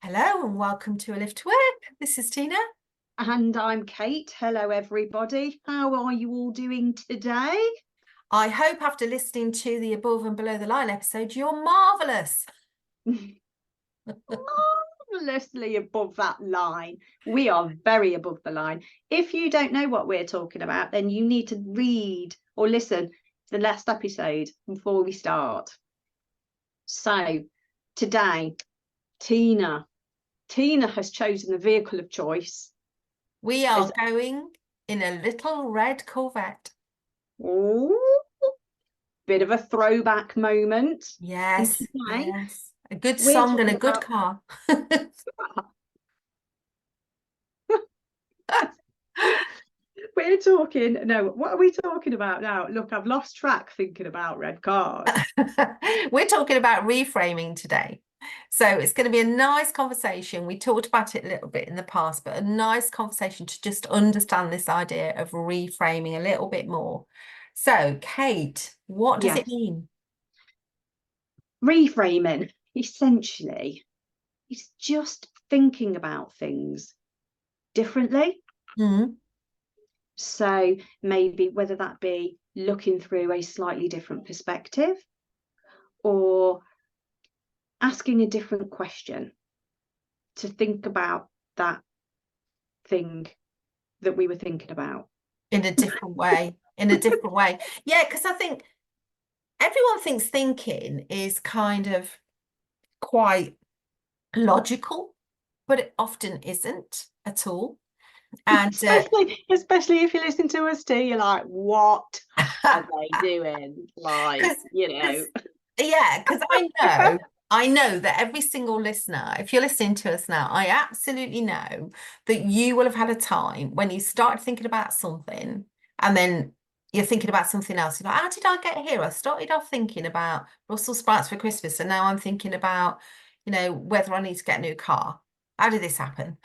Hello and welcome to A Lift to Work. This is Tina. And I'm Kate. Hello, everybody. How are you all doing today? I hope after listening to the Above and Below the Line episode, you're marvellous. Marvelously above that line. We are very above the line. If you don't know what we're talking about, then you need to read or listen to the last episode before we start. So today, Tina has chosen the vehicle of choice. We are going in a little red Corvette. Ooh, bit of a throwback moment. Yes, Today, yes. A good song and a good car. What are we talking about now? Look, I've lost track thinking about red cars. We're talking about reframing today. So it's going to be a nice conversation. We talked about it a little bit in the past, but a nice conversation to just understand this idea of reframing a little bit more. So, Kate, what does it mean? Reframing, essentially, is just thinking about things differently. So maybe whether that be looking through a slightly different perspective or asking a different question to think about that thing that we were thinking about. In a different way. In a different way. Yeah, because I think everyone thinks thinking is kind of quite logical, but it often isn't at all. And especially if you listen to us too, you're like, what are they doing? Like, yeah, because I know that every single listener, if you're listening to us now, I absolutely know that you will have had a time when you started thinking about something and then you're thinking about something else. You're like, how did I get here? I started off thinking about Brussels sprouts for Christmas, and now I'm thinking about, whether I need to get a new car. How did this happen?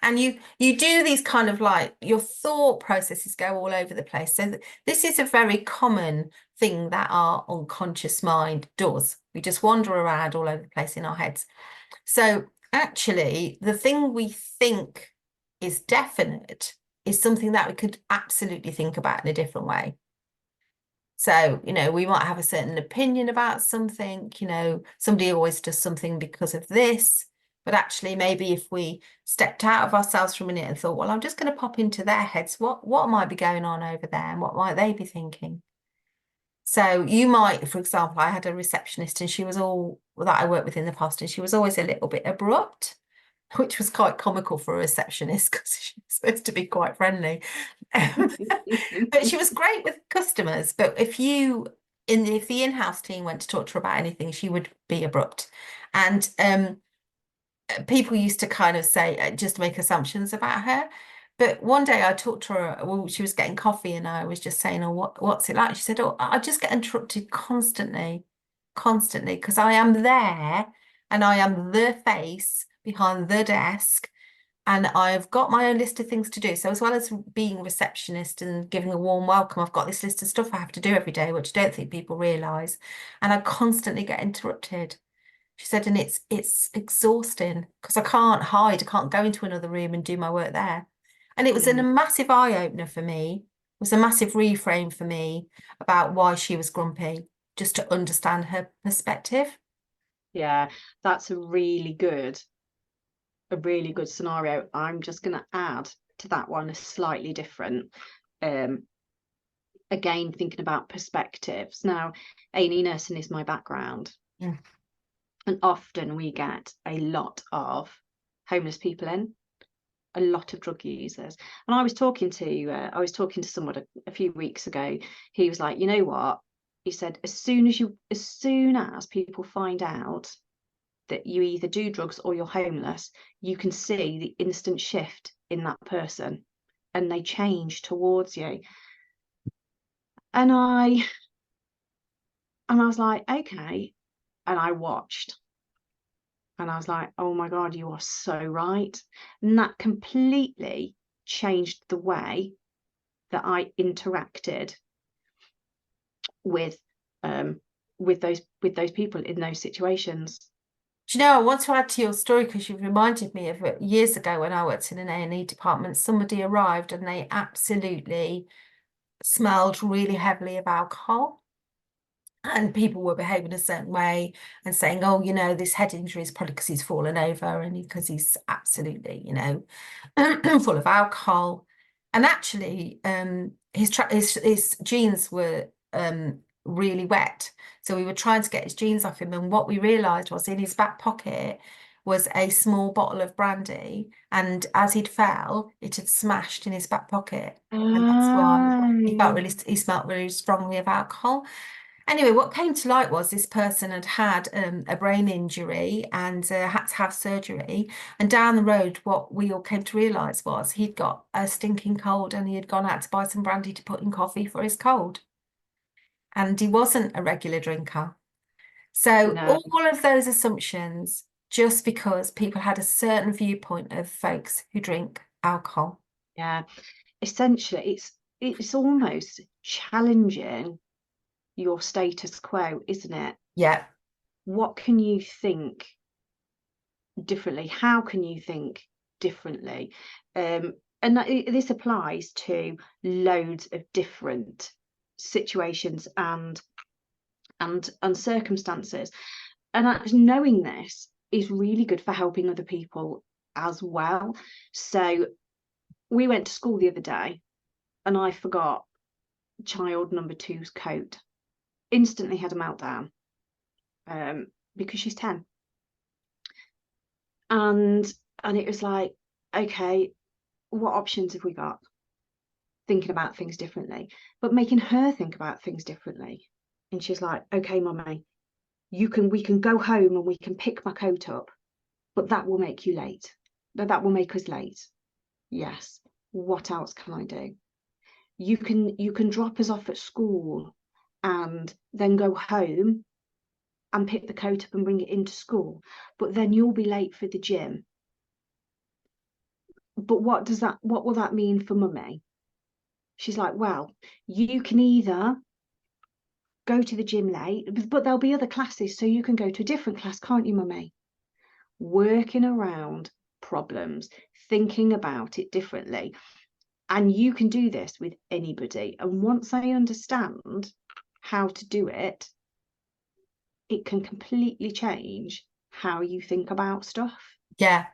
And you do these kind of like your thought processes go all over the place. So this is a very common thing that our unconscious mind does. We just wander around all over the place in our heads. So actually, the thing we think is definite is something that we could absolutely think about in a different way. So, we might have a certain opinion about something, somebody always does something because of this. But actually, maybe if we stepped out of ourselves for a minute and thought, well, I'm just going to pop into their heads, what might be going on over there and what might they be thinking? So you might, for example, I had a receptionist and she was all that I worked with in the past, and she was always a little bit abrupt, which was quite comical for a receptionist because she's supposed to be quite friendly. But she was great with customers. But if the in-house team went to talk to her about anything, she would be abrupt. And people used to kind of say, just make assumptions about her. But one day I talked to her, well, she was getting coffee and I was just saying, oh, what's it like? She said, oh, I just get interrupted constantly, because I am there and I am the face behind the desk and I've got my own list of things to do. So as well as being receptionist and giving a warm welcome, I've got this list of stuff I have to do every day, which I don't think people realise. And I constantly get interrupted. She said, and it's exhausting because I can't hide. I can't go into another room and do my work there. And it was a massive eye-opener for me. It was a massive reframe for me about why she was grumpy, just to understand her perspective. Yeah, that's a really good scenario. I'm just going to add to that one a slightly different. Again, thinking about perspectives. Now, A&E nursing is my background. Yeah. And often we get a lot of homeless people in, a lot of drug users. And I was talking to someone a few weeks ago. He was like, you know what? He said, as soon as people find out that you either do drugs or you're homeless, you can see the instant shift in that person and they change towards you. And I was like, okay. And I watched. And I was like, oh my God, you are so right. And that completely changed the way that I interacted with those people in those situations. Do you know, I want to add to your story because you've reminded me of it years ago when I worked in an A&E department. Somebody arrived and they absolutely smelled really heavily of alcohol. And people were behaving a certain way and saying, oh, this head injury is probably because he's fallen over and because he's absolutely, full of alcohol. And actually, his jeans were really wet. So we were trying to get his jeans off him. And what we realized was in his back pocket was a small bottle of brandy. And as he'd fell, it had smashed in his back pocket. And that's why he smelt really strongly of alcohol. Anyway, what came to light was this person had had a brain injury and had to have surgery. And down the road, what we all came to realise was he'd got a stinking cold and he had gone out to buy some brandy to put in coffee for his cold. And he wasn't a regular drinker. So No, all of those assumptions, just because people had a certain viewpoint of folks who drink alcohol. yeah. Essentially, it's almost challenging your status quo, isn't it? Yeah, What can you think differently? How can you think differently? And this applies to loads of different situations and circumstances. And knowing this is really good for helping other people as well. So we went to school the other day and I forgot child number two's coat. Instantly had a meltdown because she's 10. And it was like, okay, what options have we got? Thinking about things differently, but making her think about things differently. And she's like, okay, mummy, we can go home and we can pick my coat up, but that will make you late. That will make us late. Yes. What else can I do? You can drop us off at school and then go home and pick the coat up and bring it into school, but then you'll be late for the gym. But what will that mean for mummy? She's like, well, you can either go to the gym late, but there'll be other classes, so you can go to a different class, can't you, mummy? Working around problems, thinking about it differently. And you can do this with anybody. And once I understand how to do it, it can completely change how you think about stuff. yeah.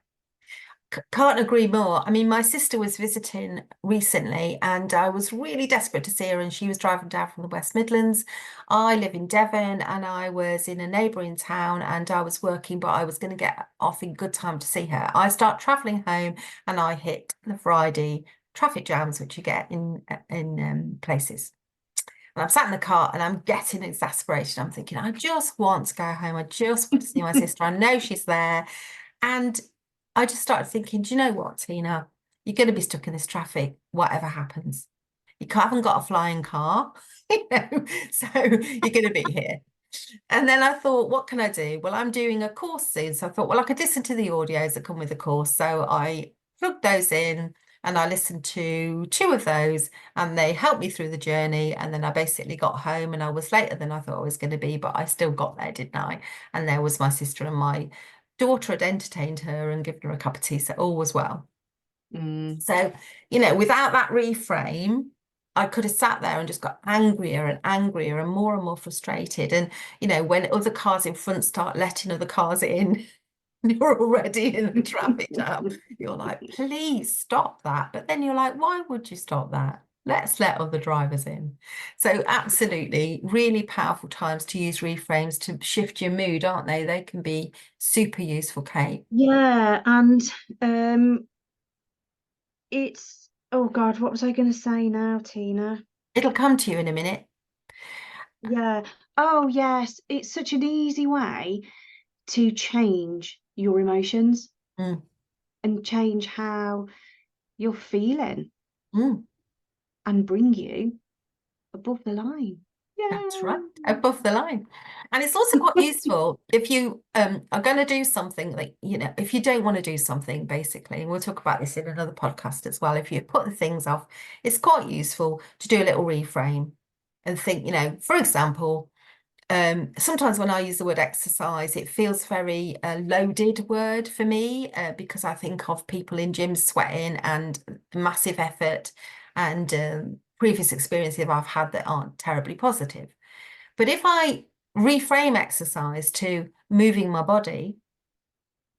Can't agree more. I mean, my sister was visiting recently and I was really desperate to see her, and she was driving down from the West Midlands. I live in Devon and I was in a neighbouring town and I was working, but I was going to get off in good time to see her. I start travelling home and I hit the Friday traffic jams, which you get in places. And I'm sat in the car and I'm getting exasperation. I'm thinking, I just want to go home. I just want to see my sister. I know she's there. And I just started thinking, do you know what, Tina? You're going to be stuck in this traffic, whatever happens. Haven't got a flying car, so you're going to be here. And then I thought, what can I do? Well, I'm doing a course soon. So I thought, well, I could listen to the audios that come with the course. So I plugged those in and I listened to two of those and they helped me through the journey. And then I basically got home and I was later than I thought I was going to be, but I still got there, didn't I? And there was my sister and my daughter had entertained her and given her a cup of tea. So all was well. Mm. So, without that reframe, I could have sat there and just got angrier and angrier and more frustrated. And, when other cars in front start letting other cars in, you're already in the traffic jam. You're like, please stop that. But then you're like, why would you stop that? Let's let other drivers in. So absolutely, really powerful times to use reframes to shift your mood, aren't they? They can be super useful, Kate. Yeah, and it's oh God, what was I going to say now, Tina? It'll come to you in a minute. Yeah. Oh yes, it's such an easy way to change your emotions Mm, and change how you're feeling mm. and bring you above the line. That's right, Yeah. above the line. And it's also quite useful if you are going to do something like, if you don't want to do something, basically, and we'll talk about this in another podcast as well. If you're putting things off, it's quite useful to do a little reframe and think, for example, Sometimes when I use the word exercise, it feels very loaded word for me because I think of people in gyms sweating and massive effort and previous experiences I've had that aren't terribly positive. But if I reframe exercise to moving my body,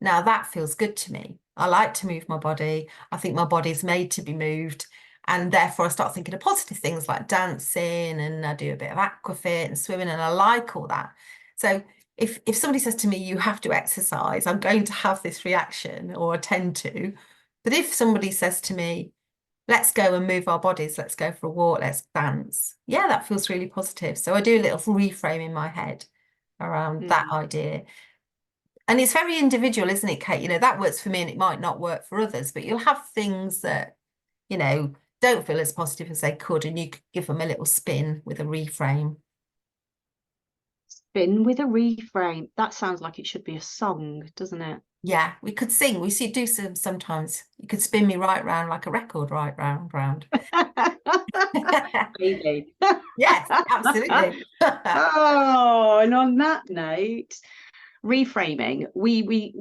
now that feels good to me. I like to move my body. I think my body's made to be moved. And therefore I start thinking of positive things like dancing, and I do a bit of aquafit and swimming, and I like all that. So if somebody says to me, you have to exercise, I'm going to have this reaction, or I tend to. But if somebody says to me, let's go and move our bodies, let's go for a walk, let's dance, yeah, that feels really positive. So I do a little reframe in my head around that Mm. idea. And it's very individual, isn't it, Kate? That works for me and it might not work for others, but you'll have things that, don't feel as positive as they could, and you could give them a little spin with a reframe. Spin with a reframe. That sounds like it should be a song, doesn't it? Yeah, we could sing. We see do some sometimes. You could spin me right round like a record, right round, round. Maybe. Yes, absolutely. Oh, and on that note, reframing. We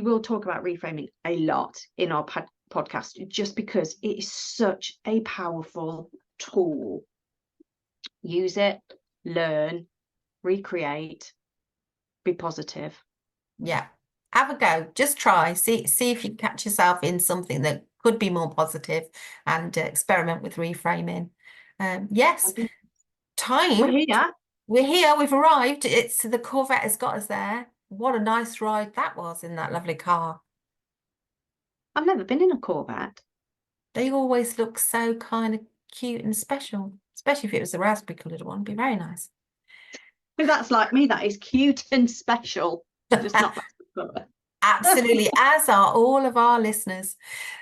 will talk about reframing a lot in our podcast, just because it is such a powerful tool. Use it, learn, recreate, be positive. Yeah. Have a go. Just try. See if you catch yourself in something that could be more positive, and experiment with reframing. Yes, We're time. here. We're here. We've arrived. It's the Corvette has got us there. What a nice ride that was in that lovely car. I've never been in a Corvette. They always look so kind of cute and special, especially if it was the raspberry coloured one. It'd be very nice. That's like me. That is cute and special. Just not that. Absolutely, as are all of our listeners.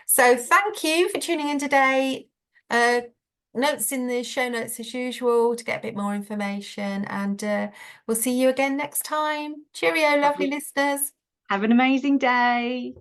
So thank you for tuning in today. Notes in the show notes as usual to get a bit more information, and we'll see you again next time. Cheerio, lovely listeners. Have an amazing day.